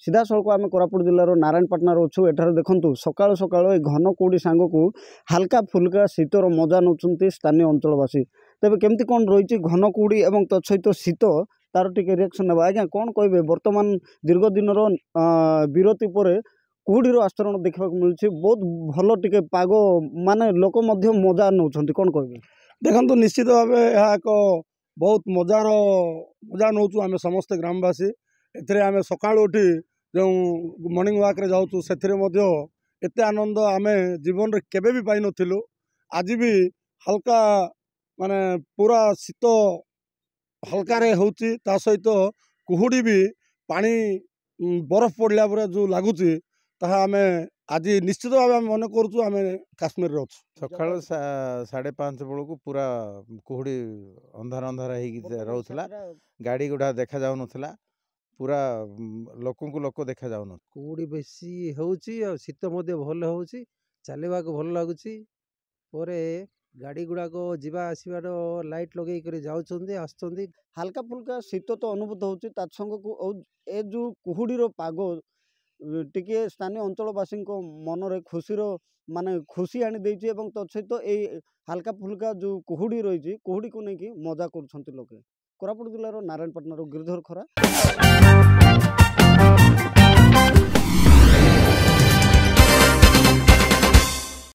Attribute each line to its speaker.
Speaker 1: सीधा सड़क आम कोरापुट जिलार नारायणपाटना अच्छु एठार देखु सकाल सकाल घन कुहुड़ी सांग को हाल्का फुल्का शीतर मजा नौ स्थानीय अंचलवासी तेज केमती कौन रही घन कुहुड़ी और तत्सहित शीत तार टिके रिएक्शन ना आज्ञा कौन कहे बर्तमान दीर्घ दिन विरति पर कुहुड़ीर आस्तरण देखा मिलूँ बहुत भल टिके पाग माने लोक मजा नौ कौन कहे
Speaker 2: देखो निश्चित भाव यह एक बहुत मजा नौ आम समस्त ग्रामवासी एम सका उठी जो मॉर्निंग वाक जाऊँ से एत आनंद आम जीवन में केवे भी पाई नथिलु आज भी हल्का माने पूरा शीत हल्का रे होची ता सहित कुहुड़ी भी पानी बरफ पड़ला जो लगुच आम आज निश्चित भाव मन करें काश्मीर
Speaker 3: सका 5:30 बेलू पूरा कुहुड़ी अंधार अंधार रोला गाड़ी गुड़ा देखा जाऊ नथिला पूरा लोक देखा जाऊन
Speaker 4: कुहुड़ी बेसी होची शीत भल हो चलवा भल लगुच गाड़ी गुड़ाक जीवा आसबार लाइट लगे जाऊँ
Speaker 1: हाल्का फुल्का शीत तो अनुभूत होता संग ए जो कुहुड़ीर पाग टिके स्थानीय अंचलवासी मन रे खुशी माने खुशी आनी देछि एवं तत्सहित ए हाल्का फुल्का जो कुहुड़ी रही कुहुड़ी को लेकिन मजा कर लोके कोरापुट जिलार नारायणपाटना गिरिधर खरा।